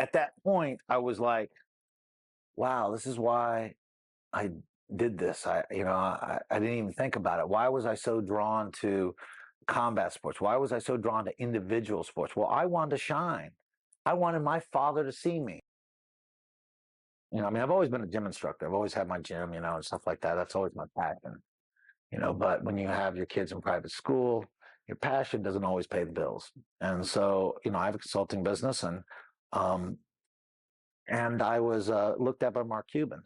at that point, I was like, wow, this is why I did this. I didn't even think about it. Why was I so drawn to combat sports? Why was I so drawn to individual sports? Well, I wanted to shine. I wanted my father to see me. I mean, I've always been a gym instructor. I've always had my gym, and stuff like that. That's always my passion. But when you have your kids in private school, your passion doesn't always pay the bills. And so, I have a consulting business, and I was looked at by Mark Cuban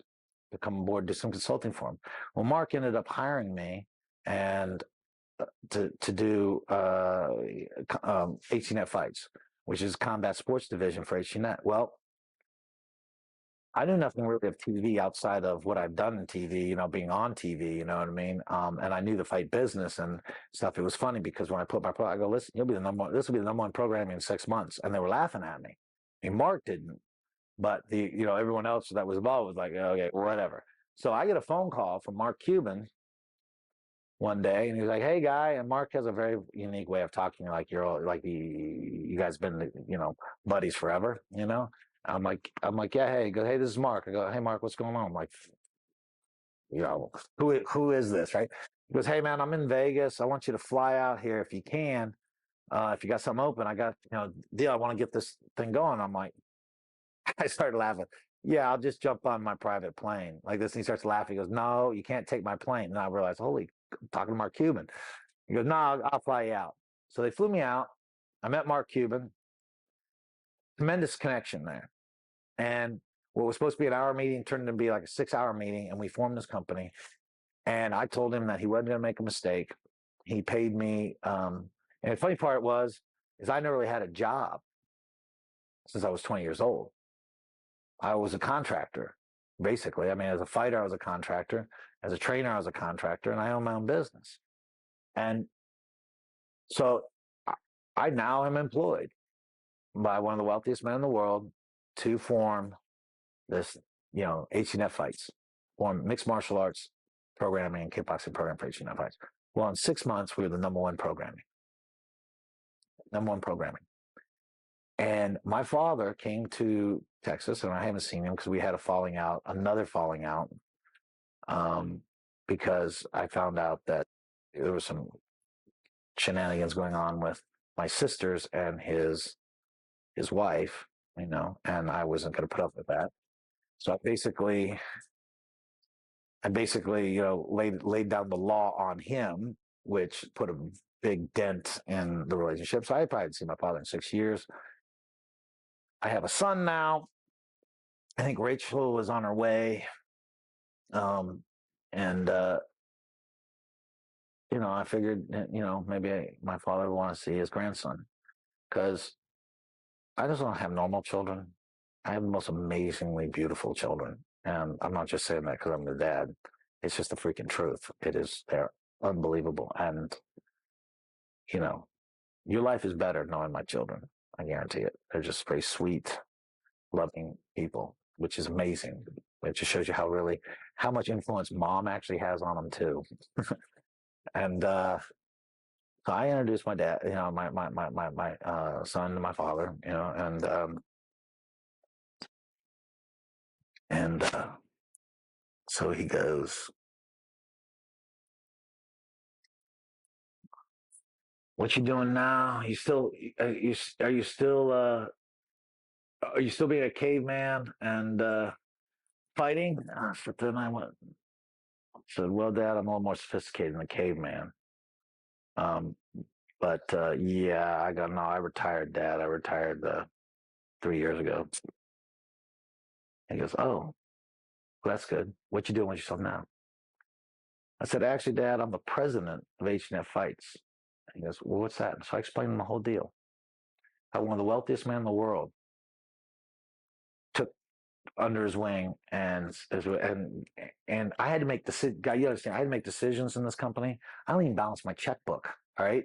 to come aboard, do some consulting for him. Well, Mark ended up hiring me and to do HTNet Fights, which is combat sports division for HTNet. Well, I knew nothing really of TV outside of what I've done in TV, being on TV, you know what I mean? And I knew the fight business and stuff. It was funny because when I put my product, I go, listen, this will be the number one programming in 6 months. And they were laughing at me. I mean, Mark didn't, but everyone else that was involved was like, okay, whatever. So I get a phone call from Mark Cuban one day, and he was like, hey, guy. And Mark has a very unique way of talking, like you're all, like you guys been, buddies forever, I'm like, yeah, hey. He goes, hey, this is Mark. I go, hey, Mark, what's going on? I'm like, who is this, right? He goes, hey, man, I'm in Vegas. I want you to fly out here if you can. If you got something open, I got, deal. I want to get this thing going. I'm like, I started laughing. Yeah, I'll just jump on my private plane like this. And he starts laughing. He goes, no, you can't take my plane. And I realized, I'm talking to Mark Cuban. He goes, no, I'll fly you out. So they flew me out. I met Mark Cuban. Tremendous connection there. And what was supposed to be an hour meeting turned into be like a 6-hour meeting, and we formed this company. And I told him that he wasn't going to make a mistake. He paid me. And the funny part is I never really had a job since I was 20 years old. I was a contractor, basically. I mean, as a fighter, I was a contractor. As a trainer, I was a contractor, and I own my own business. And so I now am employed by one of the wealthiest men in the world to form this, HTNet Fights, form mixed martial arts programming and kickboxing program for HTNet Fights. Well, in 6 months, we were the number one programming. And my father came to Texas, and I haven't seen him because we had another falling out, because I found out that there was some shenanigans going on with my sisters and his wife, and I wasn't going to put up with that. So I basically, laid down the law on him, which put a big dent in the relationship. So I probably hadn't seen my father in 6 years. I have a son now. I think Rachel was on her way. I figured, maybe my father would want to see his grandson, because I just don't have normal children. I have the most amazingly beautiful children. And I'm not just saying that because I'm their dad. It's just the freaking truth. They're unbelievable. And, your life is better knowing my children. I guarantee it. They're just very sweet, loving people, which is amazing. It just shows you how much influence mom actually has on them too. And so I introduced my dad, my son to my father, and so he goes, what you doing now? Are you still being a caveman and fighting? So then I said, well, Dad, I'm a little more sophisticated than a caveman. But yeah, I retired, Dad. I retired 3 years ago. He goes, oh, well, that's good. What you doing with yourself now? I said, actually, Dad, I'm the president of HTNet Fights. He goes, well, what's that? So I explained him the whole deal. How one of the wealthiest men in the world took under his wing, and I had to make decisions. You understand? I had to make decisions in this company. I don't even balance my checkbook. All right,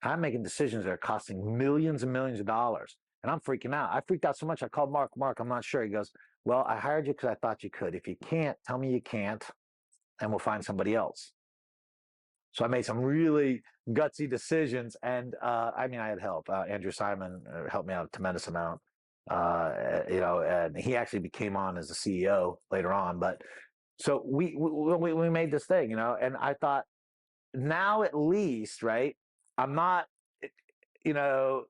I'm making decisions that are costing millions and millions of dollars, and I'm freaking out. I freaked out so much. I called Mark. Mark, I'm not sure. He goes, well, I hired you because I thought you could. If you can't, tell me you can't, and we'll find somebody else. So I made some really gutsy decisions, and I had help. Andrew Simon helped me out a tremendous amount. And he actually became on as the CEO later on. But so we made this thing, and I thought, now at least, right, I'm not, you know,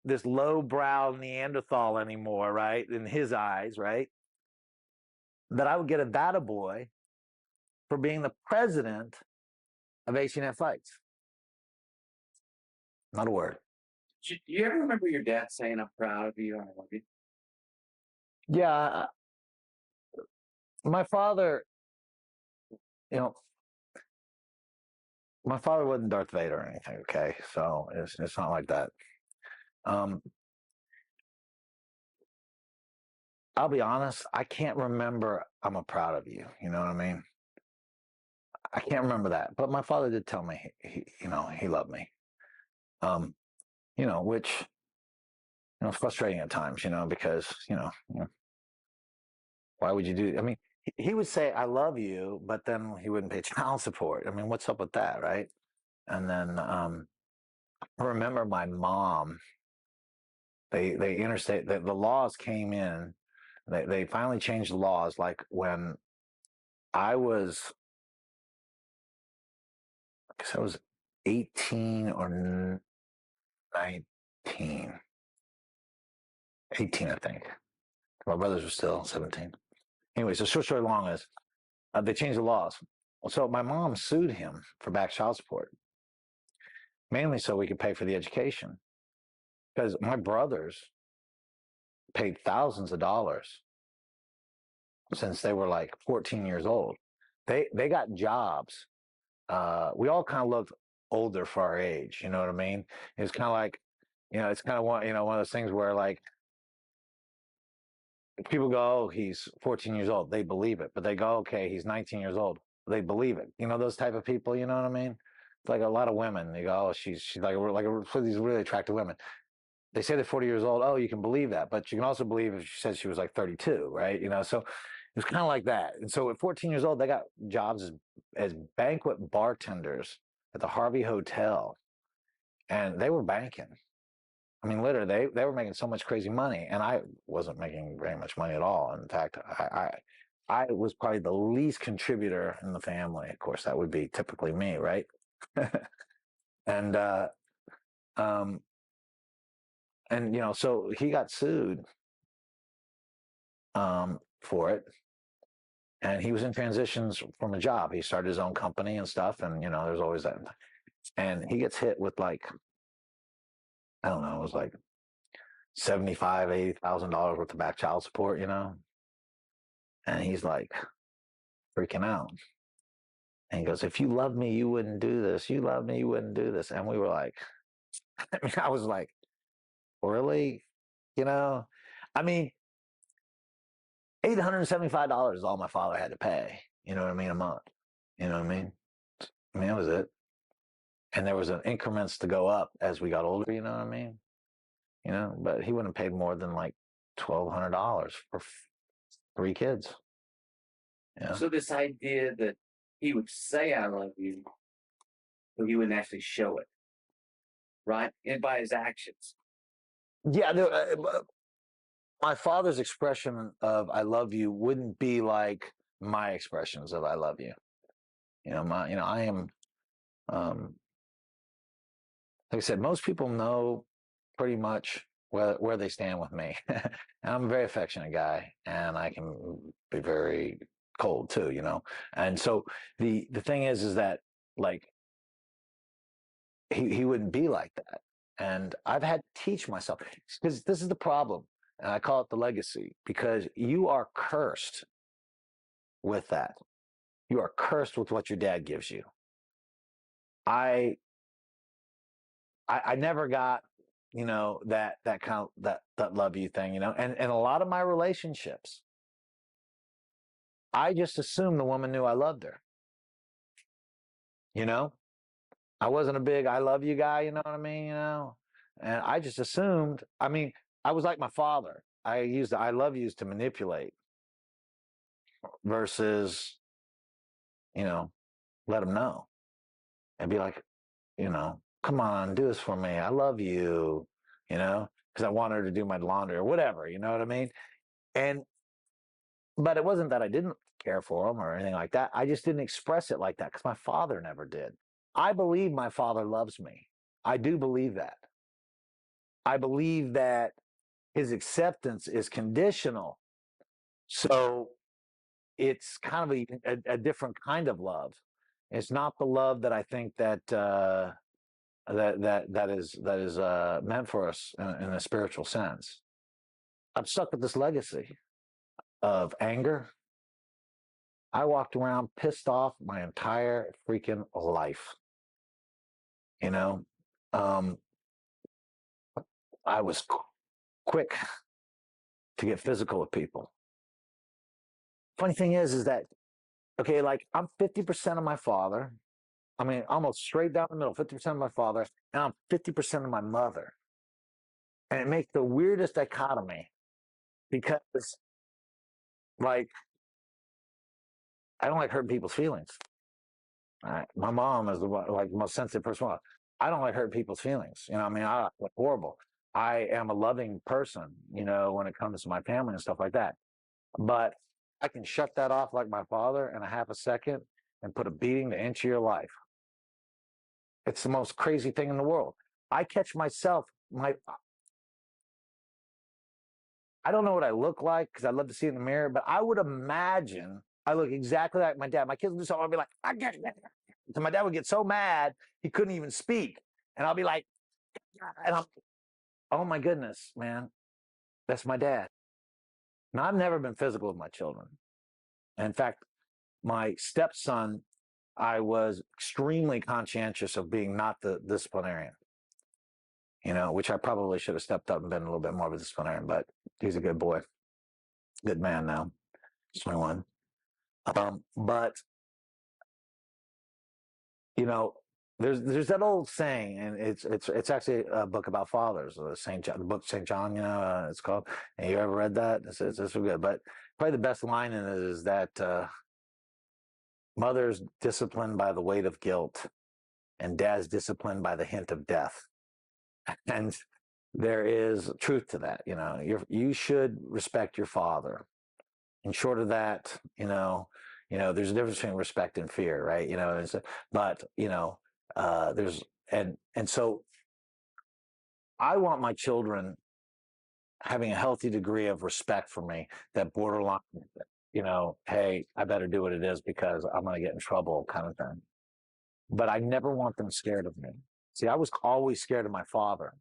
this lowbrow Neanderthal anymore, right, in his eyes, right, that I would get a data boy for being the president of HTNet Fights. Not a word. Do you ever remember your dad saying, "I'm proud of you, I love you"? Yeah. My father, my father wasn't Darth Vader or anything, okay? So it's not like that. I'll be honest, I can't remember I'm proud of you. You know what I mean? I can't remember that. But my father did tell me he loved me. Which it's frustrating at times, because, why would you do? I mean, he would say, "I love you," but then he wouldn't pay child support. I mean, what's up with that, right? And then I remember my mom, they interstate, the laws came in, they finally changed the laws, like when I was, I guess I was 18 or 19. 18, I think. My brothers were still 17. Anyway, so short story long is, they changed the laws. So my mom sued him for back child support, mainly so we could pay for the education. Because my brothers paid thousands of dollars since they were like 14 years old. They got jobs. We all kind of looked older for our age. You know what I mean? It's kind of like, it's kind of one of those things where, like, people go, "Oh, he's 14 years old." They believe it. But they go, "Okay, he's 19 years old." They believe it. Those type of people, you know what I mean? It's like a lot of women. They go, "Oh, she's like for these really attractive women." They say they're 40 years old. Oh, you can believe that. But you can also believe if she says she was like 32, right? So it was kind of like that. And so at 14 years old, they got jobs as banquet bartenders at the Harvey Hotel. And they were banking. I mean, literally, they were making so much crazy money, and I wasn't making very much money at all. In fact, I was probably the least contributor in the family. Of course, that would be typically me, right? And so he got sued for it, and he was in transitions from a job. He started his own company and stuff, and there's always that. And he gets hit with, like, I don't know, it was like $75,000-$80,000 worth of back child support, and he's like freaking out. And he goes, "If you loved me, you wouldn't do this. You love me, you wouldn't do this." And we were like, I was like, really? I mean, $875 is all my father had to pay, you know what I mean, a month. You know what I mean? I mean, that was it. And there was an increments to go up as we got older, you know what I mean? But he wouldn't have paid more than like $1,200 for 3 kids. Yeah. So this idea that he would say, "I love you," but he wouldn't actually show it, right? And by his actions. Yeah. My father's expression of "I love you" wouldn't be like my expressions of "I love you." I am, like I said, most people know pretty much where they stand with me. And I'm a very affectionate guy, and I can be very cold too, And so the thing is that, like, he wouldn't be like that. And I've had to teach myself, because this is the problem. And I call it the legacy, because you are cursed with that. You are cursed with what your dad gives you. I never got, that kind of that love you thing, and a lot of my relationships, I just assumed the woman knew I loved her. I wasn't a big "I love you" guy, you know what I mean? And I just assumed, I mean, I was like my father. I used the "I love yous" to manipulate versus, let them know and be like, "Come on, do this for me. I love you," because I wanted her to do my laundry or whatever, you know what I mean? But it wasn't that I didn't care for him or anything like that. I just didn't express it like that because my father never did. I believe my father loves me. I do believe that. I believe that his acceptance is conditional. So it's kind of a different kind of love. It's not the love that I think that that is meant for us in a spiritual sense. I'm stuck with this legacy of anger. I walked around pissed off my entire freaking life. You know, I was quick to get physical with people. Funny thing is that, okay, like I'm 50% of my father. I mean, almost straight down the middle, 50% of my father, and I'm 50% of my mother. And it makes the weirdest dichotomy because, like, I don't like hurting people's feelings. Right? My mom is like the most sensitive person. I don't like hurting people's feelings. You know, I mean, I look horrible. I am a loving person, you know, when it comes to my family and stuff like that. But I can shut that off like my father in a half a second and put a beating to inch of your life. It's the most crazy thing in the world. I catch myself, I don't know what I look like because I love to see it in the mirror, but I would imagine I look exactly like my dad. My kids would do something, I'll be like, I get it. So my dad would get so mad he couldn't even speak. And I'll be like, and I'm, oh my goodness, man, that's my dad. Now, I've never been physical with my children. In fact, my stepson, I was extremely conscientious of being not the disciplinarian, you know, which I probably should have stepped up and been a little bit more of a disciplinarian, but he's a good boy, good man now. He's 21. But you know, there's that old saying, and it's actually a book about fathers, the book St. John, you know, it's called. And you ever read that? It's so good. But probably the best line in it is that mother's disciplined by the weight of guilt, and dad's disciplined by the hint of death. And there is truth to that. You know, you should respect your father. And short of that, there's a difference between respect and fear, right? You know, but you know, there's and so I want my children having a healthy degree of respect for me that borderline, you know, hey, I better do what it is because I'm going to get in trouble kind of thing. But I never want them scared of me. See, I was always scared of my father.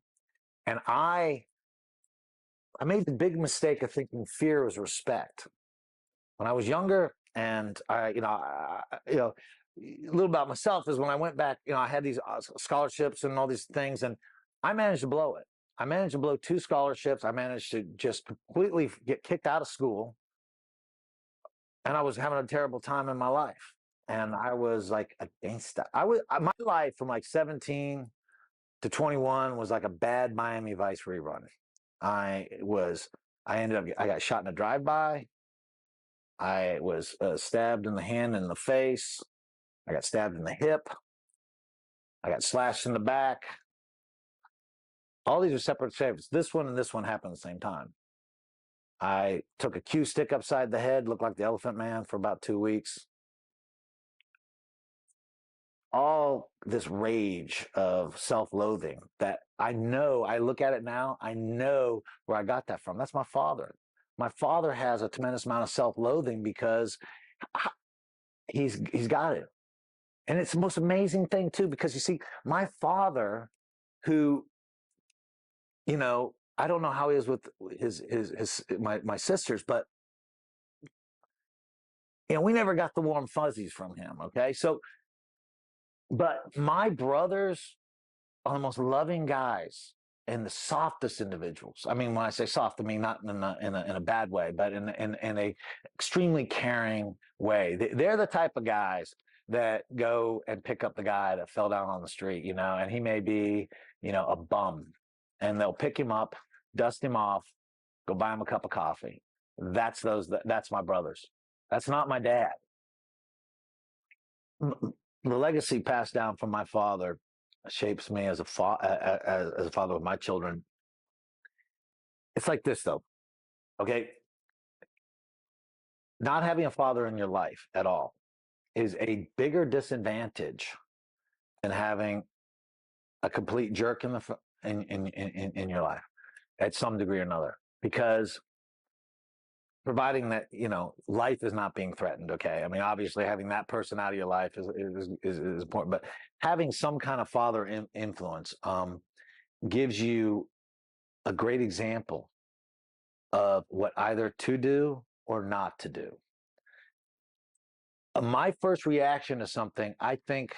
And I made the big mistake of thinking fear was respect. When I was younger, and a little about myself is when I went back, you know, I had these scholarships and all these things, and I managed to blow it. I managed to blow 2 scholarships. I managed to just completely get kicked out of school. And I was having a terrible time in my life. And I was like against that. My life from like 17 to 21 was like a bad Miami Vice rerun. I got shot in a drive-by. I was stabbed in the hand and the face. I got stabbed in the hip. I got slashed in the back. All these are separate saves. This one and this one happened at the same time. I took a cue stick upside the head, looked like the Elephant Man for about 2 weeks. All this rage of self-loathing that I look at it now, I know where I got that from. That's my father. My father has a tremendous amount of self-loathing because he's got it. And it's the most amazing thing too, because you see, my father, who, you know, I don't know how he is with my sisters, but you know, we never got the warm fuzzies from him. Okay, so, but my brothers are the most loving guys and the softest individuals. I mean, when I say soft, I mean not in a bad way, but in a extremely caring way. They're the type of guys that go and pick up the guy that fell down on the street, you know, and he may be, you know, a bum, and they'll pick him up, dust him off, go buy him a cup of coffee. That's my brothers. That's not my dad. The legacy passed down from my father shapes me as a father of my children. it's like this though. Okay. Not having a father in your life at all is a bigger disadvantage than having a complete jerk in your life at some degree or another, because providing that, you know, life is not being threatened. Okay. I mean, obviously having that person out of your life is important, but having some kind of father influence gives you a great example of what either to do or not to do. My first reaction to something, I think,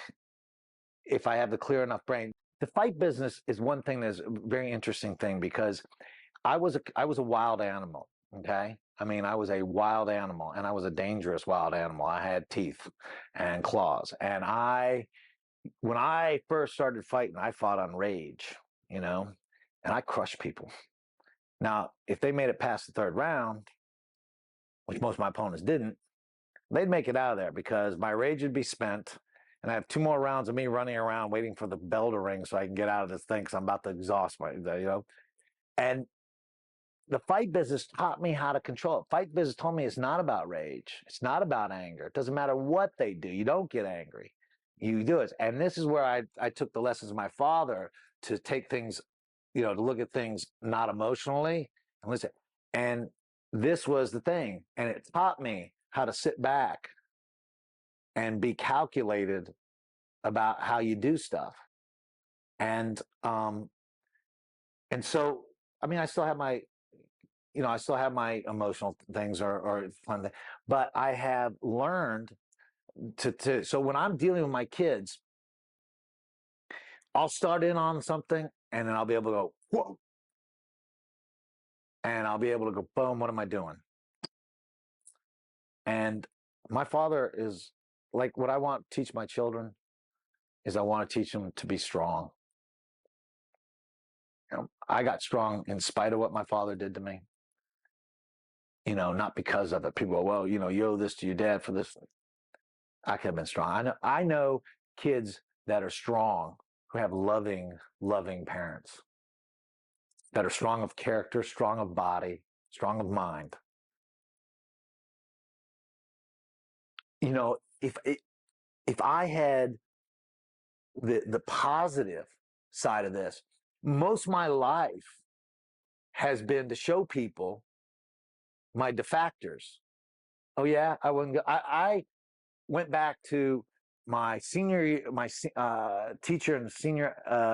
if I have the clear enough brain, the fight business is one thing that's a very interesting thing, because I was a wild animal. Okay. I mean, I was a wild animal, and I was a dangerous wild animal. I had teeth and claws. And when I first started fighting, I fought on rage, you know, and I crushed people. Now, if they made it past the third round, which most of my opponents didn't, they'd make it out of there because my rage would be spent, and I have 2 more rounds of me running around waiting for the bell to ring so I can get out of this thing because I'm about to exhaust my, you know. And the fight business taught me how to control it. Fight business told me it's not about rage. It's not about anger. It doesn't matter what they do. You don't get angry. You do it. And this is where I took the lessons of my father to take things, you know, to look at things not emotionally and listen. And this was the thing. And it taught me how to sit back and be calculated about how you do stuff. And so, I mean, I still have my, you know, I still have my emotional things or fun things, but I have learned so when I'm dealing with my kids, I'll start in on something and then I'll be able to go, whoa. And I'll be able to go, boom, what am I doing? And my father is like, what I want to teach my children is I want to teach them to be strong. You know, I got strong in spite of what my father did to me. You know, not because of it. People go, well, you know, you owe this to your dad for this. I could have been strong. I know kids that are strong who have loving parents, that are strong of character, strong of body, strong of mind. You know, if I had the positive side of this, most of my life has been to show people my defactors. Oh yeah, I wouldn't go. I went back to my senior year, my teacher in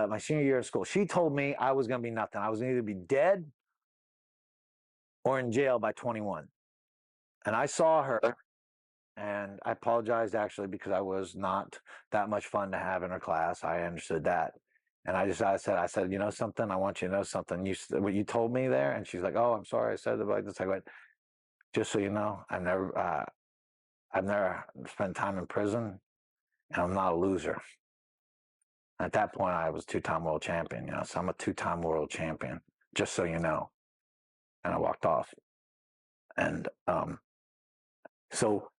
my senior year of school. She told me I was going to be nothing. I was going to either be dead or in jail by 21. And I saw her, and I apologized actually because I was not that much fun to have in her class. I understood that. And I said, you know something? I want you to know something. What you told me there? And she's like, oh, I'm sorry. I said it like this. I went, just so you know, I've never spent time in prison, and I'm not a loser. At that point, I was 2-time world champion, you know, so I'm a 2-time world champion, just so you know. And I walked off. And so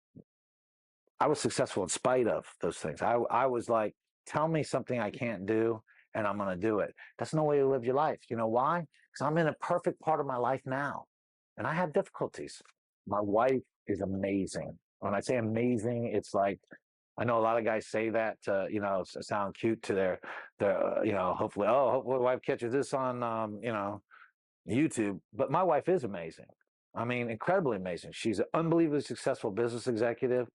I was successful in spite of those things. I was like, tell me something I can't do, and I'm going to do it. That's no way to live your life. You know why? Because I'm in a perfect part of my life now, and I have difficulties. My wife is amazing. When I say amazing, it's like, I know a lot of guys say that to, you know, sound cute to their you know, hopefully my wife catches this on, you know, YouTube. But my wife is amazing. I mean, incredibly amazing. She's an unbelievably successful business executive.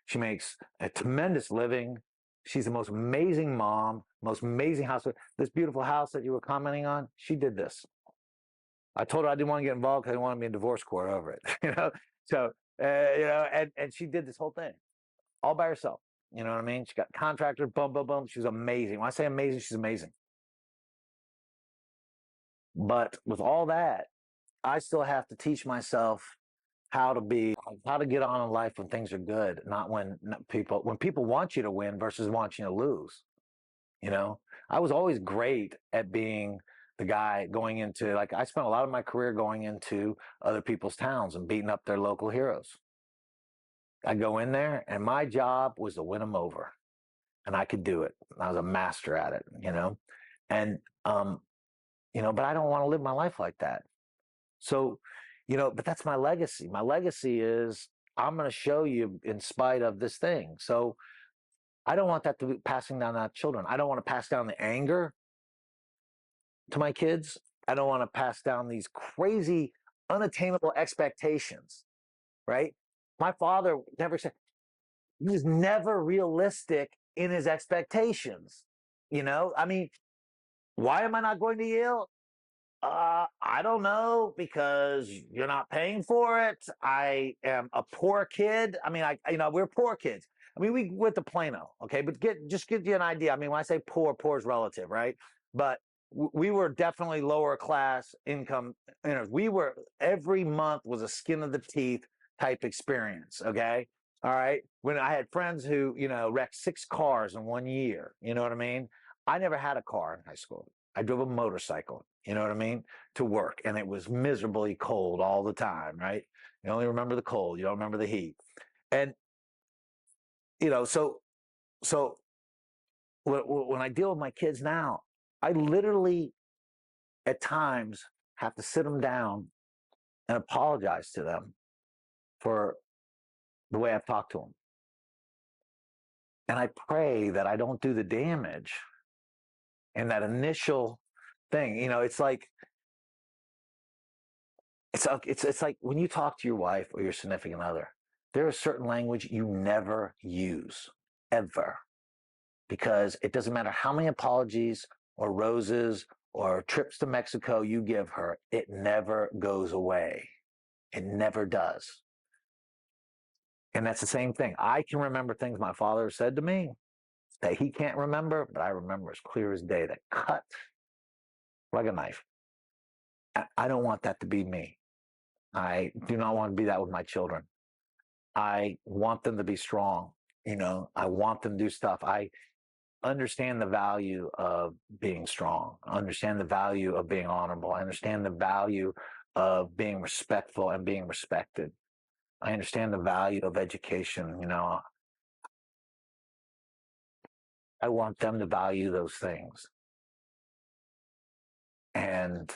She makes a tremendous living. She's the most amazing mom, most amazing house. This beautiful house that you were commenting on, she did this. I told her I didn't want to get involved because I didn't want to be in divorce court over it. You know, so you know, and she did this whole thing all by herself. You know what I mean? She got contractors, boom, boom, boom. She's amazing. When I say amazing, she's amazing. But with all that, I still have to teach myself how to get on in life when things are good, not when people want you to win versus want you to lose. You know, I was always great at being the guy going into, like, I spent a lot of my career going into other people's towns and beating up their local heroes. I go in there and my job was to win them over, and I could do it. I was a master at it, you know, and, you know, but I don't want to live my life like that. So, but that's my legacy. My legacy is I'm going to show you in spite of this thing. So I don't want that to be passing down to children. I don't want to pass down the anger to my kids. I don't want to pass down these crazy, unattainable expectations, right? My father never said, he was never realistic in his expectations. I mean, why am I not going to Yale? I don't know, because you're not paying for it. I am a poor kid. I mean, we're poor kids. I mean, we went to Plano, okay, but just give you an idea. I mean, when I say poor is relative, right? But we were definitely lower class income. Every month was a skin of the teeth type experience, okay? All right. When I had friends who, wrecked 6 cars in 1 year, you know what I mean? I never had a car in high school. I drove a motorcycle, you know what I mean, to work. And it was miserably cold all the time, right? You only remember the cold. You don't remember the heat. And, so when I deal with my kids now, I literally at times have to sit them down and apologize to them for the way I've talked to them. And I pray that I don't do the damage in that initial thing. It's like when you talk to your wife or your significant other, there is certain language you never use, ever, because it doesn't matter how many apologies or roses or trips to Mexico you give her, it never goes away. It never does. And that's the same thing. I can remember things my father said to me that he can't remember, but I remember as clear as day, that cut like a knife. I don't want that to be me. I do not want to be that with my children. I want them to be strong. I want them to do stuff. I understand the value of being strong. I understand the value of being honorable. I understand the value of being respectful and being respected. I understand the value of education. I want them to value those things. And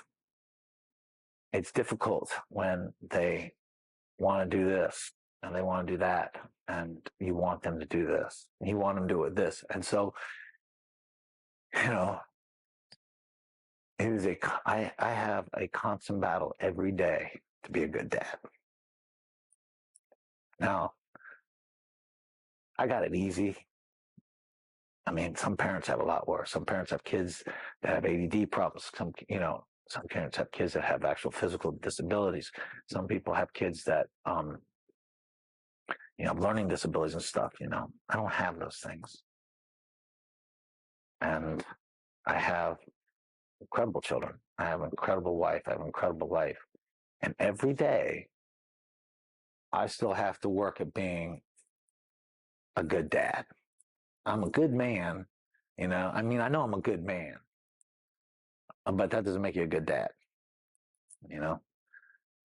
it's difficult when they want to do this and they want to do that, and you want them to do this, and you want them to do it this. And so, I have a constant battle every day to be a good dad. Now, I got it easy. I mean, some parents have a lot worse. Some parents have kids that have ADD problems. Some parents have kids that have actual physical disabilities. Some people have kids that, learning disabilities and stuff. I don't have those things. And I have incredible children. I have an incredible wife. I have an incredible life. And every day, I still have to work at being a good dad. I'm a good man. I know I'm a good man, but that doesn't make you a good dad.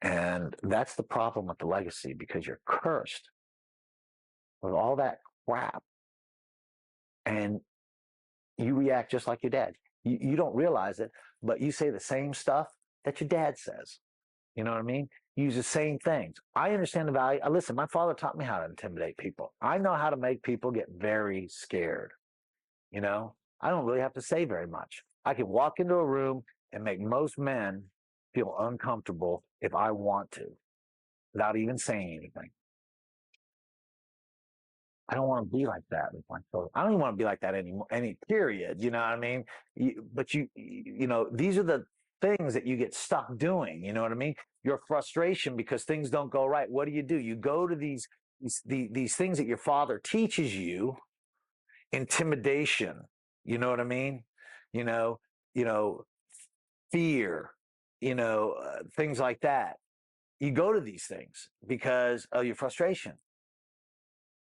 And that's the problem with the legacy, because you're cursed with all that crap, and you react just like your dad. You don't realize it, but you say the same stuff that your dad says. You know what I mean? You use the same things. I understand the value. Listen, my father taught me how to intimidate people. I know how to make people get very scared. I don't really have to say very much. I can walk into a room and make most men feel uncomfortable if I want to, without even saying anything. I don't want to be like that with my children. I don't even want to be like that anymore, any period. You know what I mean? But these are the things that you get stuck doing. You know what I mean? Your frustration because things don't go right. What do? You go to these things that your father teaches you. Intimidation. You know what I mean? Fear. Things like that. You go to these things because of your frustration.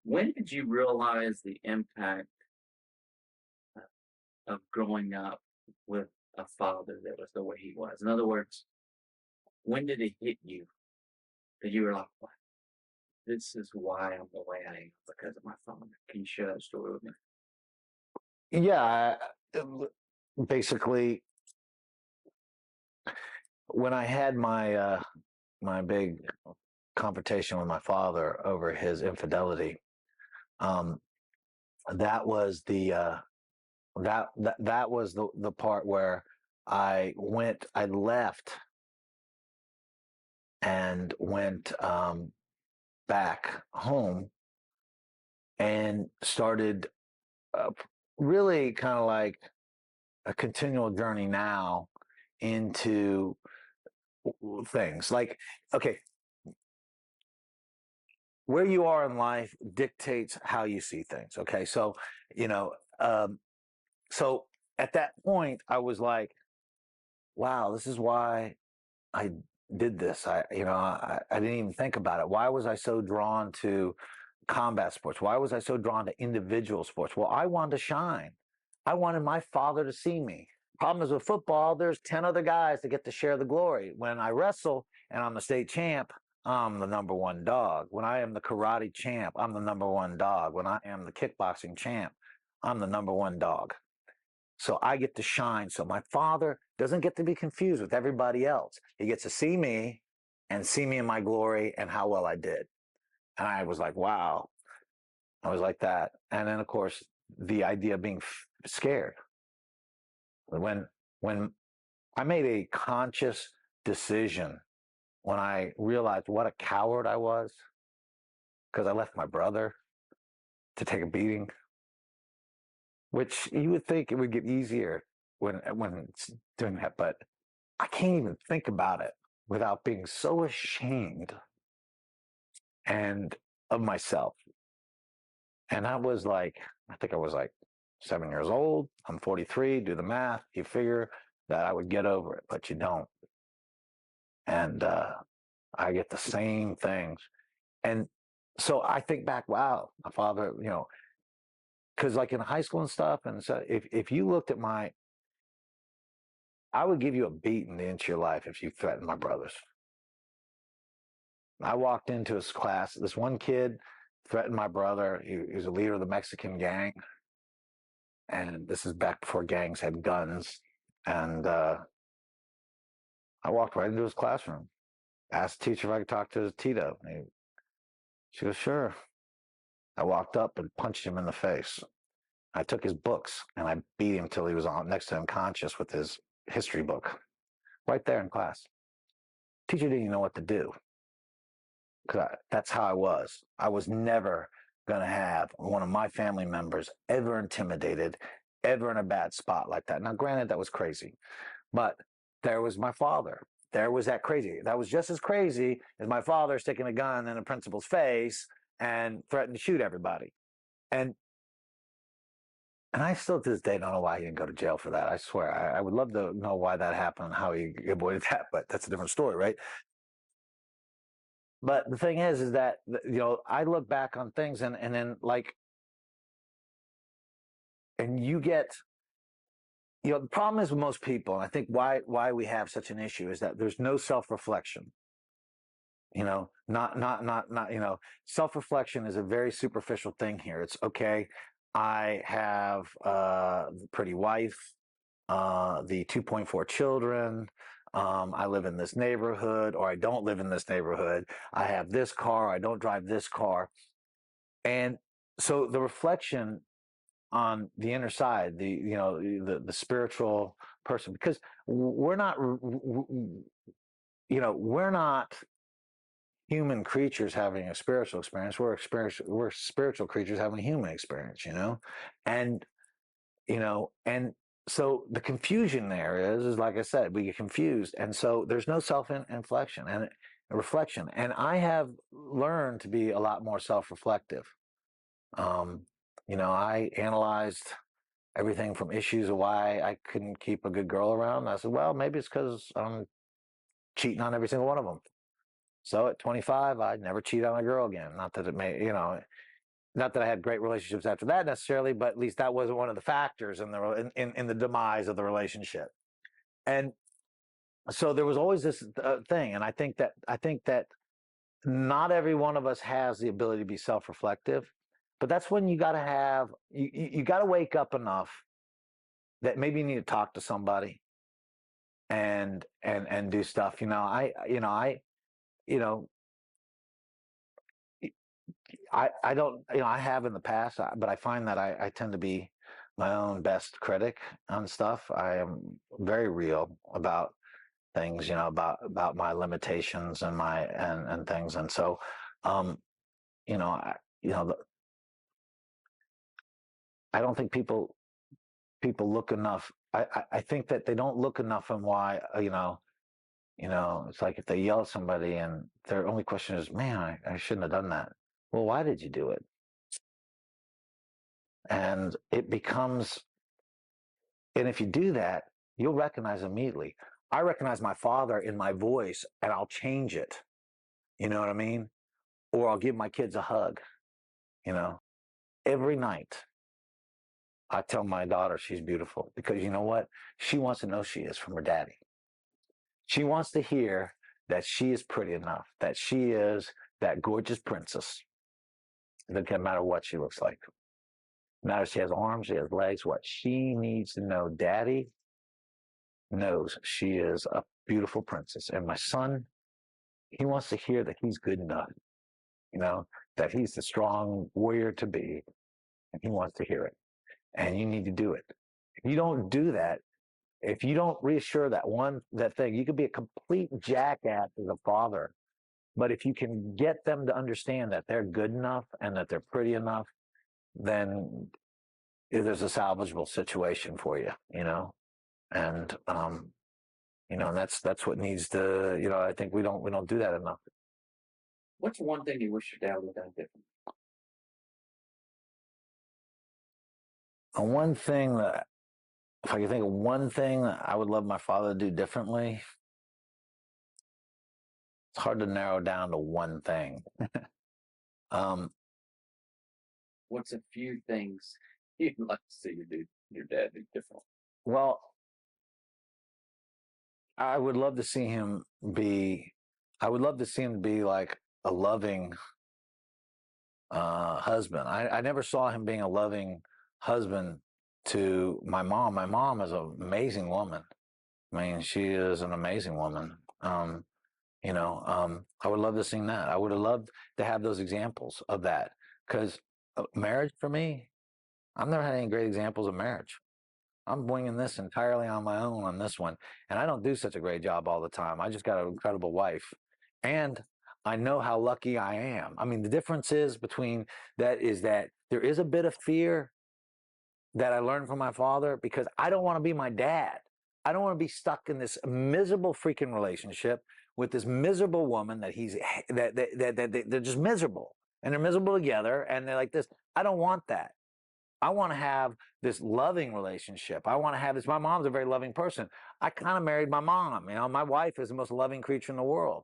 When did you realize the impact of growing up with a father that was the way he was? In other words, when did it hit you that you were like, "Wow, this is why I'm the way I am, because of my father"? Can you share that story with me? Yeah, basically, when I had my my big confrontation with my father over his infidelity, um, that was that was the part where I left and went back home and started really kind of like a continual journey now into things like, okay, where you are in life dictates how you see things. Okay, so you know, so at that point, I was like, wow, this is why I did this. I didn't even think about it. Why was I so drawn to combat sports? Why was I so drawn to individual sports? Well, I wanted to shine. I wanted my father to see me. Problem is with football, there's 10 other guys that get to share the glory. When I wrestle and I'm the state champ, I'm the number one dog. When I am the karate champ, I'm the number one dog. When I am the kickboxing champ, I'm the number one dog. So I get to shine. So my father doesn't get to be confused with everybody else. He gets to see me and see me in my glory and how well I did. And I was like, wow. I was like that. And then, of course, the idea of being scared. When I made a conscious decision, when I realized what a coward I was, because I left my brother to take a beating, which you would think it would get easier when it's doing that, but I can't even think about it without being so ashamed and of myself. And I was like, I think I was like 7 years old. I'm 43. Do the math. You figure that I would get over it, but you don't. And I get the same things. And so I think back, wow, my father, because like in high school and stuff, and so if you looked at I would give you a beating into your life if you threatened my brothers. I walked into his class. This one kid threatened my brother. He was a leader of the Mexican gang. And this is back before gangs had guns. And I walked right into his classroom, asked the teacher if I could talk to Tito. She goes, sure. I walked up and punched him in the face. I took his books and I beat him till he was on next to unconscious with his history book right there in class. Teacher didn't even know what to do. That's how I was. I was never going to have one of my family members ever intimidated, ever in a bad spot like that. Now, granted, that was crazy, but there was my father. There was that crazy. That was just as crazy as my father sticking a gun in a principal's face and threatening to shoot everybody. And I still to this day don't know why he didn't go to jail for that. I swear, I would love to know why that happened, how he avoided that, but that's a different story, right? But the thing is that I look back on things and then like, and you get, the problem is with most people, and I think why we have such an issue is that there's no self-reflection. Not self-reflection is a very superficial thing here. It's okay. I have the pretty wife, the 2.4 children. I live in this neighborhood, or I don't live in this neighborhood. I have this car. I don't drive this car. And so the reflection on the inner side, the spiritual person, because we're not, we're not human creatures having a spiritual experience. We're spiritual creatures having a human experience, and and so the confusion there is like I said, we get confused, and so there's no self-inflection and reflection. And I have learned to be a lot more self-reflective. I analyzed everything from issues of why I couldn't keep a good girl around. I said, well, maybe it's because I'm cheating on every single one of them. So at 25, I'd never cheat on a girl again. Not that it may, not that I had great relationships after that necessarily, but at least that wasn't one of the factors in the demise of the relationship. And so there was always this thing, and I think that not every one of us has the ability to be self-reflective, but that's when you got to have you got to wake up enough that maybe you need to talk to somebody, and do stuff. I don't, I have in the past, but I find that I tend to be my own best critic on stuff. I am very real about things, about my limitations and and things. And so, you know, I, you know, I don't think people look enough. I think that they don't look enough on why, it's like if they yell at somebody and their only question is, man, I shouldn't have done that. Well, why did you do it? And it becomes, and if you do that, you'll recognize immediately. I recognize my father in my voice and I'll change it. You know what I mean? Or I'll give my kids a hug, every night. I tell my daughter she's beautiful because you know what? She wants to know she is from her daddy. She wants to hear that she is pretty enough, that she is that gorgeous princess. It doesn't matter what she looks like. No matter if she has arms, she has legs, what she needs to know, daddy knows she is a beautiful princess. And my son, he wants to hear that he's good enough, that he's the strong warrior to be, and he wants to hear it. And you need to do it. If you don't do that, if you don't reassure that thing, you could be a complete jackass as a father. But if you can get them to understand that they're good enough and that they're pretty enough, then there's a salvageable situation for you, and and that's what needs to, I think we don't do that enough. What's one thing you wish your dad would have done different? One thing that, if I could think of one thing that I would love my father to do differently, it's hard to narrow down to one thing. What's a few things you'd like to see your dad do different? Well, I would love to see him be like a loving husband. I never saw him being a loving husband to my mom. My mom is an amazing woman. I mean, she is an amazing woman. I would love to see that. I would have loved to have those examples of that, because marriage for me, I've never had any great examples of marriage. I'm winging this entirely on my own on this one. And I don't do such a great job all the time. I just got an incredible wife. And I know how lucky I am. I mean, the difference is between that is that there is a bit of fear that I learned from my father, because I don't want to be my dad. I don't want to be stuck in this miserable freaking relationship with this miserable woman that they're just miserable, and they're miserable together, and they're like this. I don't want that. I want to have this loving relationship. I want to have this. My mom's a very loving person. I kind of married my mom. My wife is the most loving creature in the world.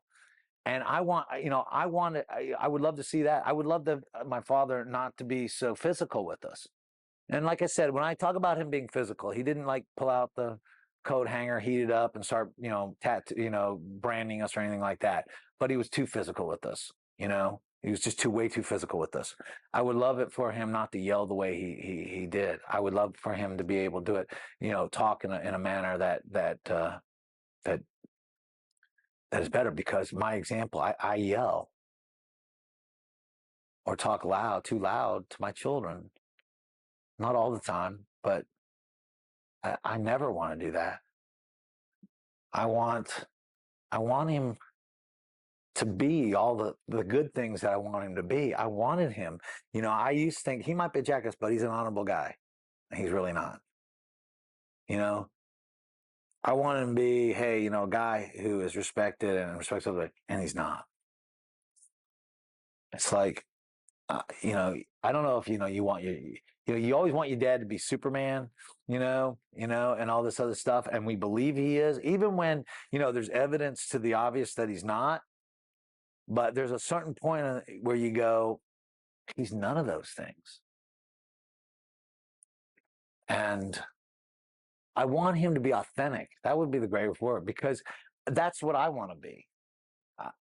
And I would love to see that. I would love my father not to be so physical with us. And like I said, when I talk about him being physical, he didn't like pull out the coat hanger, heat it up, and start, branding us or anything like that. But he was too physical with us, He was just way too physical with us. I would love it for him not to yell the way he did. I would love for him to be able to do it, talk in a manner that is better, because my example, I yell or talk too loud to my children. Not all the time, but I never want to do that. I want him to be all the good things that I want him to be. I wanted him. I used to think he might be a jackass, but he's an honorable guy. He's really not. I want him to be, hey, a guy who is respected and respects others, and he's not. It's like, I don't know if you want you always want your dad to be Superman, and all this other stuff, and we believe he is, even when there's evidence to the obvious that he's not. But there's a certain point where you go, he's none of those things. And I want him to be authentic. That would be the greatest word, because that's what I want to be.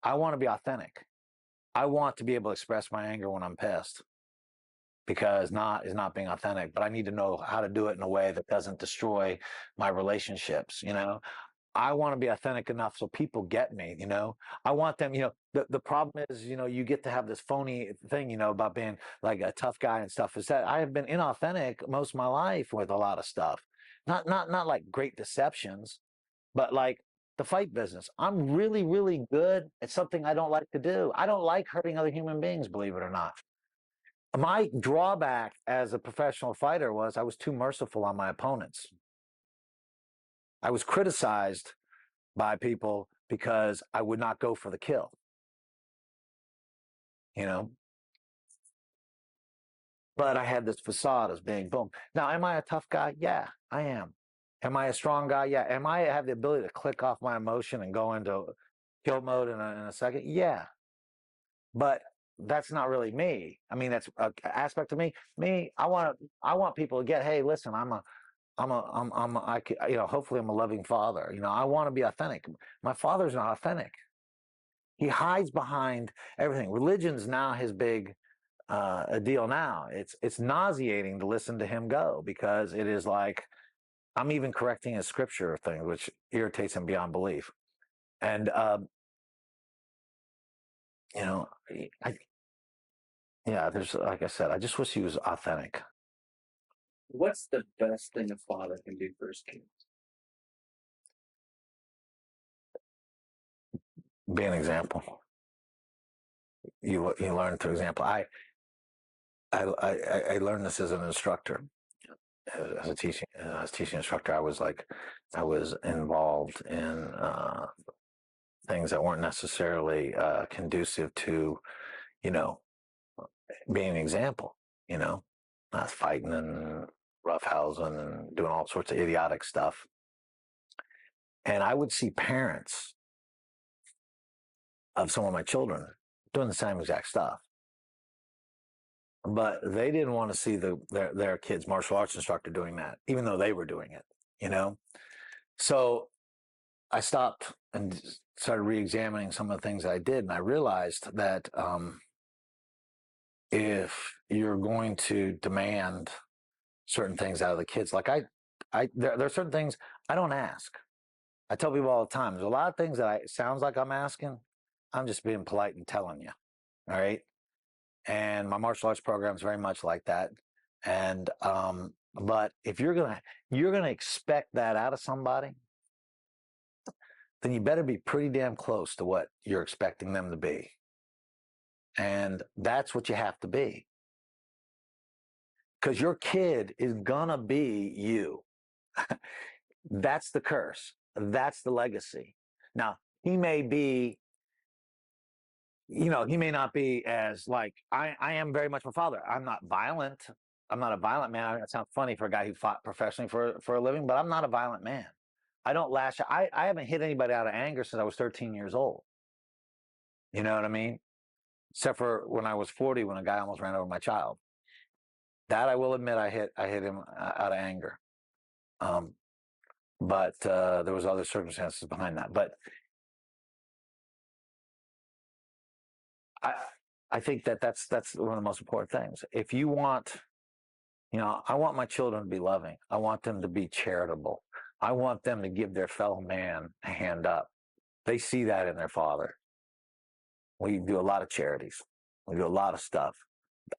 I want to be authentic. I want to be able to express my anger when I'm pissed, because not is not being authentic. But I need to know how to do it in a way that doesn't destroy my relationships. I want to be authentic enough so people get me, you know. I want them, you know, the problem is, you know, you get to have this phony thing, you know, about being like a tough guy and stuff, is that I have been inauthentic most of my life with a lot of stuff. Not like great deceptions, but like the fight business. I'm really, really good at something I don't like to do. I don't like hurting other human beings, believe it or not. My drawback as a professional fighter was I was too merciful on my opponents. I was criticized by people because I would not go for the kill. You know? But I had this facade as being boom. Now, am I a tough guy? Yeah, I am. Am I a strong guy? Yeah. Am I have the ability to click off my emotion and go into kill mode in a second? Yeah. But that's not really me. I mean, that's an aspect of me. I want people to get, hey, listen, you know, hopefully I'm a loving father. You know, I want to be authentic. My father's not authentic. He hides behind everything. Religion's now his big a deal now. It's nauseating to listen to him go, because it is like I'm even correcting his scripture thing, which irritates him beyond belief. And you know, there's, like I said, I just wish he was authentic. What's the best thing a father can do for his kids? Be an example. You learn through example. I learned this as an instructor, as a teaching instructor. I was involved in things that weren't necessarily conducive to, you know, being an example. You know, not fighting and roughhousing and doing all sorts of idiotic stuff. And I would see parents of some of my children doing the same exact stuff, but they didn't want to see their kids' martial arts instructor doing that, even though they were doing it, you know? So I stopped and started re-examining some of the things that I did, and I realized that if you're going to demand certain things out of the kids, like there are certain things I don't ask. I tell people all the time, there's a lot of things that sounds like I'm asking. I'm just being polite and telling you, all right? And my martial arts program is very much like that. And but if you're gonna expect that out of somebody, then you better be pretty damn close to what you're expecting them to be. And that's what you have to be, because your kid is gonna be you. That's the curse. That's the legacy. Now, he may be, you know, he may not be as like I am very much my father. I'm not violent. I'm not a violent man. It sounds funny for a guy who fought professionally for a living, but I'm not a violent man. I don't lash out. I haven't hit anybody out of anger since I was 13 years old. You know what I mean? Except for when I was 40, when a guy almost ran over my child. That I will admit, I hit him out of anger. But there was other circumstances behind that. But I think that's one of the most important things. If you want, you know, I want my children to be loving. I want them to be charitable. I want them to give their fellow man a hand up. They see that in their father. We do a lot of charities. We do a lot of stuff.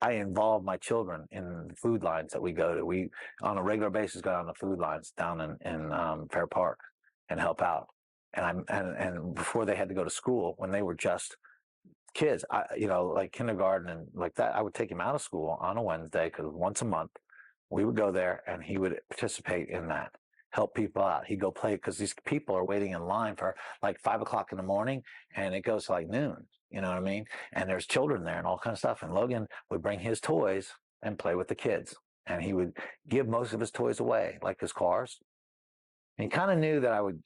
I involve my children in food lines that we go to. We, on a regular basis, go down the food lines down in Fair Park and help out. And before they had to go to school, when they were just kids, you know, like kindergarten and like that, I would take him out of school on a Wednesday, because once a month we would go there and he would participate in that, help people out. He'd go play, because these people are waiting in line for like 5 o'clock in the morning, and it goes to like noon. You know what I mean? And there's children there and all kinds of stuff. And Logan would bring his toys and play with the kids, and he would give most of his toys away, like his cars. And he kind of knew that I would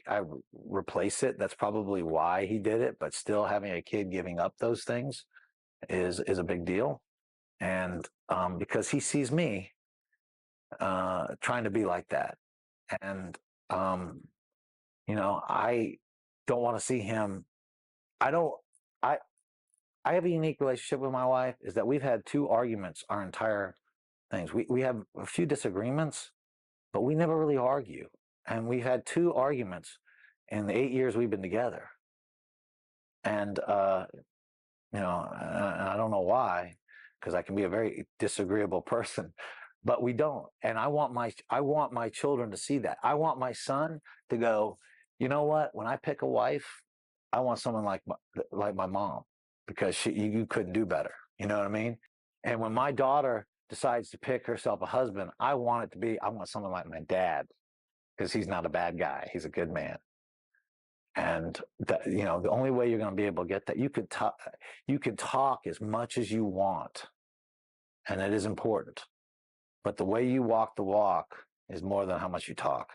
replace it. That's probably why he did it. But still, having a kid giving up those things is a big deal. And because he sees me trying to be like that, and you know, I don't want to see him. I have a unique relationship with my wife, is that we've had 2 arguments our entire things. We have a few disagreements, but we never really argue. And we've had 2 arguments in the 8 years we've been together. And, you know, I don't know why, because I can be a very disagreeable person, but we don't. And I want my children to see that. I want my son to go, you know what? When I pick a wife, I want someone like my mom, because you couldn't do better. You know what I mean? And when my daughter decides to pick herself a husband, I want someone like my dad, because he's not a bad guy. He's a good man. And that, you know, the only way you're going to be able to get that, you can talk as much as you want, and it is important. But the way you walk the walk is more than how much you talk.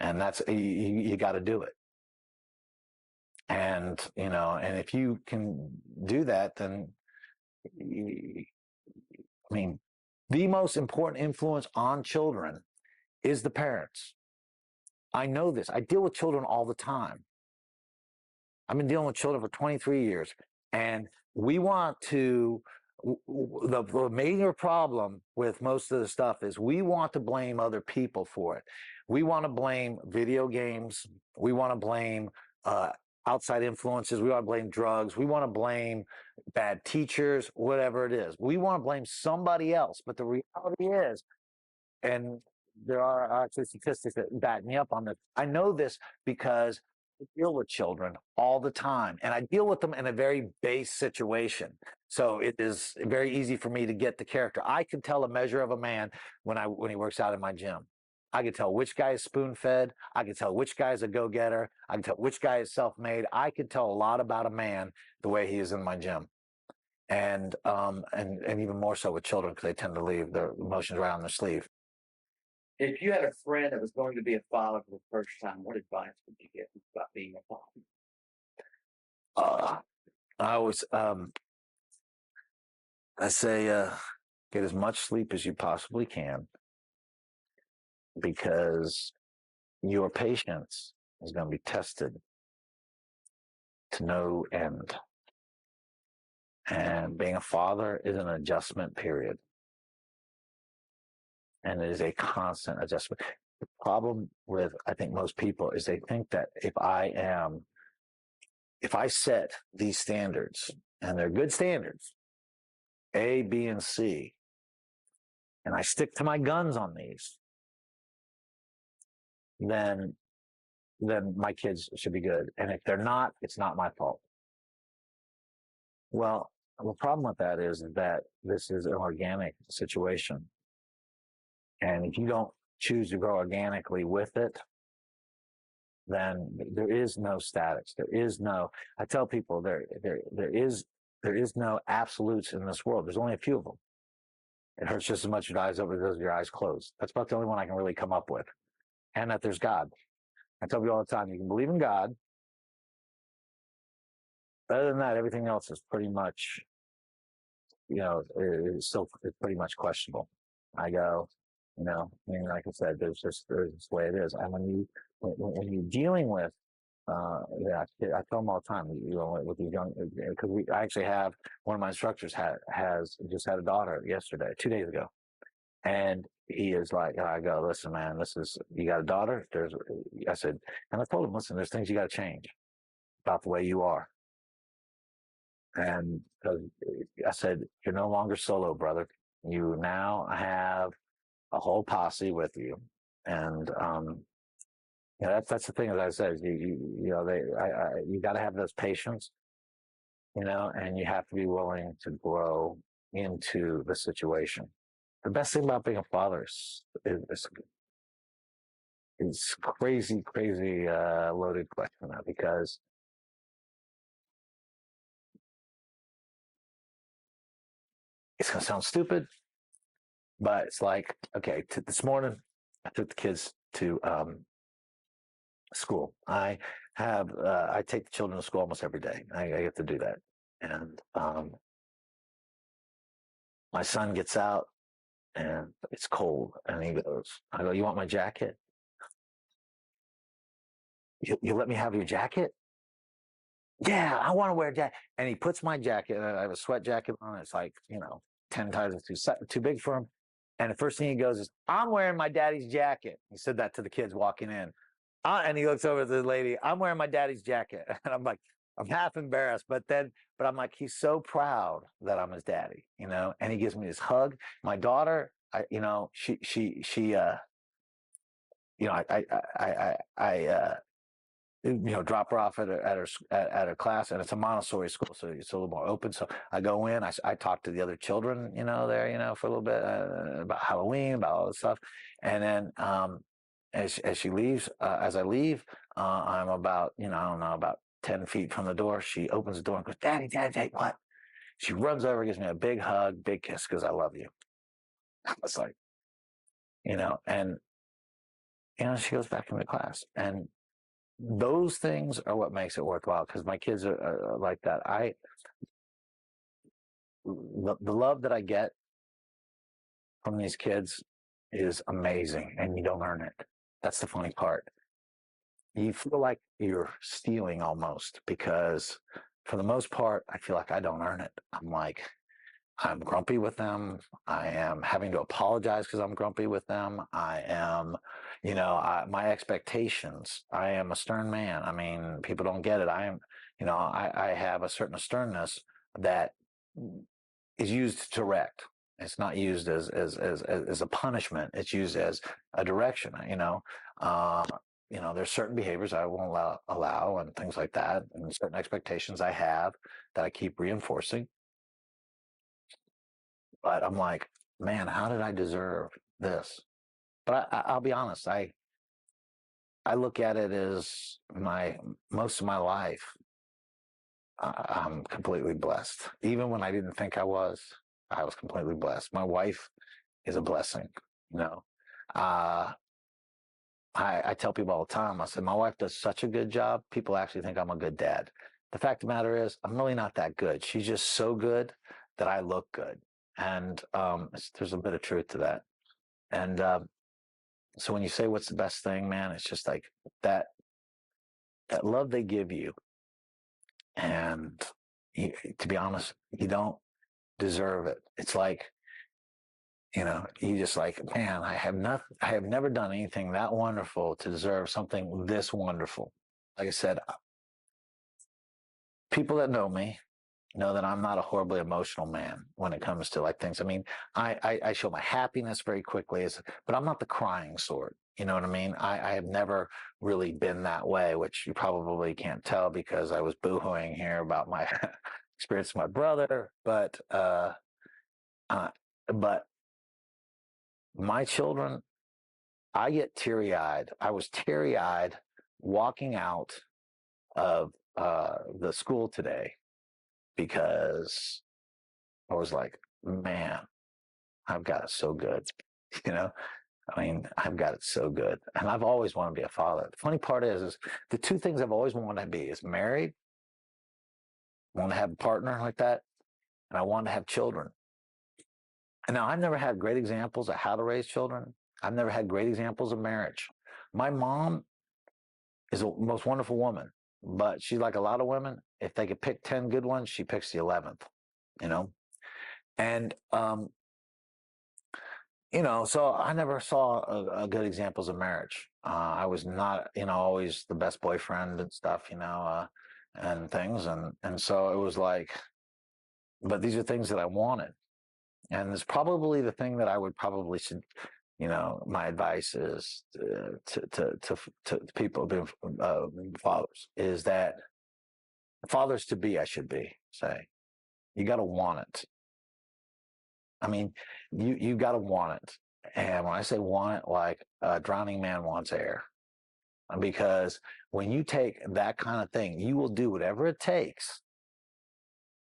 And that's, you got to do it. And, you know, and if you can do that, then, I mean, the most important influence on children is the parents. I know this. I deal with children all the time. I've been dealing with children for 23 years, and we want to, the major problem with most of the stuff is we want to blame other people for it. We want to blame video games. We want to blame outside influences. We want to blame drugs. We want to blame bad teachers, whatever it is. We want to blame somebody else. But the reality is, and there are actually statistics that back me up on this. I know this because I deal with children all the time, and I deal with them in a very base situation. So it is very easy for me to get the character. I can tell a measure of a man when he works out in my gym. I can tell which guy is spoon-fed. I can tell which guy is a go-getter. I can tell which guy is self-made. I can tell a lot about a man the way he is in my gym. And even more so with children, because they tend to leave their emotions right on their sleeve. If you had a friend that was going to be a father for the first time, what advice would you give about being a father? I always, I say, get as much sleep as you possibly can, because your patience is going to be tested to no end. And being a father is an adjustment period. And it is a constant adjustment. The problem with, I think, most people is they think that if I set these standards, and they're good standards, A, B, and C, and I stick to my guns on these, then my kids should be good. And if they're not, it's not my fault. Well, the problem with that is that this is an organic situation. And if you don't choose to grow organically with it, then there is no statics. There is no, I tell people there is no absolutes in this world. There's only a few of them. It hurts just as much your eyes open as your eyes closed. That's about the only one I can really come up with. And that there's God. I tell people all the time, you can believe in God. Other than that, everything else is pretty much, you know, it's pretty much questionable. I go, you know, I mean, like I said, there's this way it is. And when you're dealing with, I tell them all the time, you know, with these young, because I actually have one of my instructors has just had a daughter yesterday, 2 days ago, and he is like, I go, listen, man, you got a daughter. I said, and I told him, listen, there's things you got to change about the way you are. And I said, you're no longer solo, brother. You now have a whole posse with you. And, you know, that's the thing, as I said, you got to have those patience, you know, and you have to be willing to grow into the situation. The best thing about being a father is crazy, loaded question now, because it's going to sound stupid, but it's like, okay, this morning I took the kids to school. I take the children to school almost every day. I get to do that. And my son gets out and it's cold, and he goes, I go, you want my jacket? You let me have your jacket? Yeah, I want to wear a jacket. And he puts my jacket, and I have a sweat jacket on. It's like, you know, 10 times too big for him. And the first thing he goes is, I'm wearing my daddy's jacket. He said that to the kids walking in. And he looks over at the lady. I'm wearing my daddy's jacket. And I'm like, I'm half embarrassed, but I'm like, he's so proud that I'm his daddy, you know, and he gives me this hug. My daughter, you know, you know, you know, drop her off at her class, and it's a Montessori school, so it's a little more open. So I go in, I talk to the other children, you know, there, you know, for a little bit about Halloween, about all this stuff, and then as she leaves, as I leave, I'm about, you know, I don't know, about 10 feet from the door. She opens the door and goes, "Daddy, Daddy, Daddy, what?" She runs over, gives me a big hug, big kiss, because I love you. I was like, you know, and you know, she goes back into class, and those things are what makes it worthwhile, because my kids are like that. The love that I get from these kids is amazing, and you don't earn it. That's the funny part. You feel like you're stealing almost, because for the most part, I feel like I don't earn it. I'm grumpy with them. I am having to apologize because I'm grumpy with them. I am, you know, my expectations. I am a stern man. I mean, people don't get it. I am, you know, I have a certain sternness that is used to direct. It's not used as a punishment. It's used as a direction. You know, there's certain behaviors I won't allow and things like that, and certain expectations I have that I keep reinforcing. But I'm like, man, how did I deserve this? But I'll be honest, I look at it as most of my life, I'm completely blessed. Even when I didn't think I was completely blessed. My wife is a blessing, you know. I tell people all the time, I said, my wife does such a good job, people actually think I'm a good dad. The fact of the matter is, I'm really not that good. She's just so good that I look good. And there's a bit of truth to that. And so when you say what's the best thing, man, it's just like that love they give you. And to be honest, you don't deserve it. It's like, you know, you just like, man, I have never done anything that wonderful to deserve something this wonderful. Like I said, people that know me know that I'm not a horribly emotional man when it comes to like things. I mean, I show my happiness very quickly, but I'm not the crying sort. You know what I mean? I have never really been that way, which you probably can't tell because I was boohooing here about my experience with my brother. But my children, I get teary-eyed. I was teary-eyed walking out of the school today because I was like, man, I've got it so good. You know, I mean, I've got it so good. And I've always wanted to be a father. The funny part is the two things I've always wanted to be is married, want to have a partner like that, and I want to have children. And now I've never had great examples of how to raise children. I've never had great examples of marriage. My mom is the most wonderful woman, but she's like a lot of women. If they could pick 10 good ones, she picks the 11th, you know? And, you know, so I never saw a good examples of marriage. I was not, you know, always the best boyfriend and stuff, you know, and things. And so it was like, but these are things that I wanted. And it's probably the thing that I would probably should, you know, my advice is to people being fathers is that fathers to be, I should be, say, you got to want it. I mean, you got to want it. And when I say want it, like a drowning man wants air. Because when you take that kind of thing, you will do whatever it takes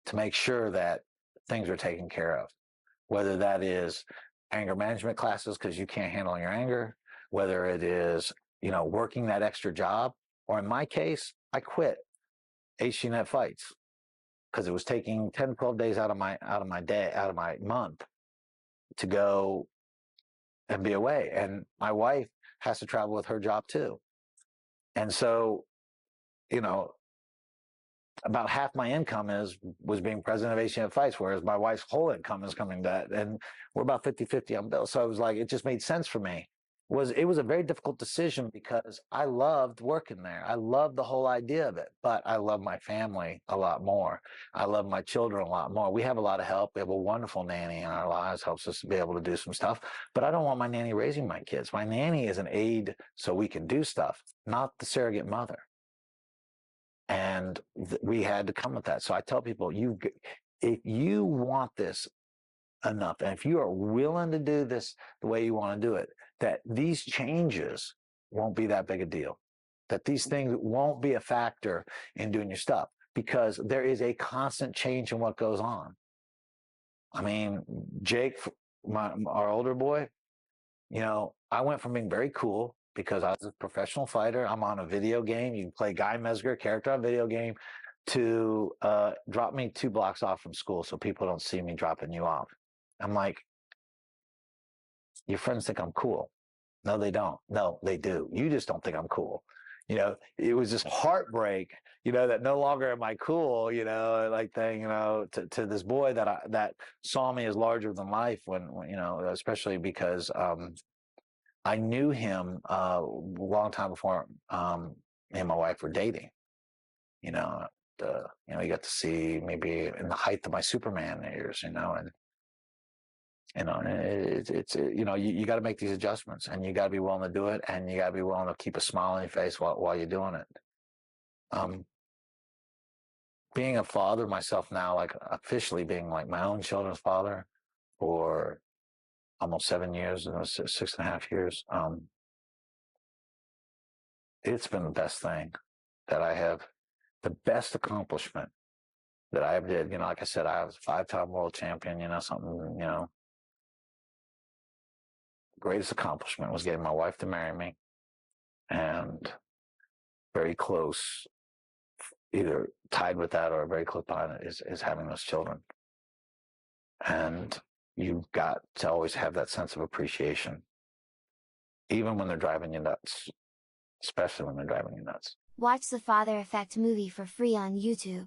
to make sure that things are taken care of. Whether that is anger management classes because you can't handle your anger, whether it is, you know, working that extra job, or in my case, I quit HTNet Fights because it was taking 10, 12 days out of my month to go and be away. And my wife has to travel with her job too. And so, you know, about half my income was being president of HTNet Fights, whereas my wife's whole income is coming to that. And we're about 50-50 on bills. So I was like, it just made sense for me it was a very difficult decision because I loved working there. I loved the whole idea of it, but I love my family a lot more. I love my children a lot more. We have a lot of help. We have a wonderful nanny in our lives, helps us to be able to do some stuff, but I don't want my nanny raising my kids. My nanny is an aid so we can do stuff, not the surrogate mother. And we had to come with that. So I tell people, if you want this enough, and if you are willing to do this the way you want to do it, that these changes won't be that big a deal, that these things won't be a factor in doing your stuff, because there is a constant change in what goes on. I mean, Jake, our older boy, you know, I went from being very cool because I was a professional fighter. I'm on a video game. You can play Guy Mesger, character on a video game, to drop me 2 blocks off from school so people don't see me dropping you off. I'm like, your friends think I'm cool. No, they don't. No, they do. You just don't think I'm cool. You know, it was just heartbreak, you know, that no longer am I cool, you know, like thing, you know, to this boy that saw me as larger than life when you know, especially because I knew him a long time before me and my wife were dating. You know, you got to see maybe in the height of my Superman years, you know, and it's you know, you got to make these adjustments, and you got to be willing to do it, and you got to be willing to keep a smile on your face while you're doing it. Being a father myself now, like officially being like my own children's father for almost 7 years, 6.5 years, it's been the best thing that I have, the best accomplishment that I ever did. You know, like I said, I was a 5-time world champion, you know, something, you know, greatest accomplishment was getting my wife to marry me, and very close, either tied with that or very close behind it, is having those children. And you've got to always have that sense of appreciation, even when they're driving you nuts, especially when they're driving you nuts. Watch the Father Effect movie for free on YouTube.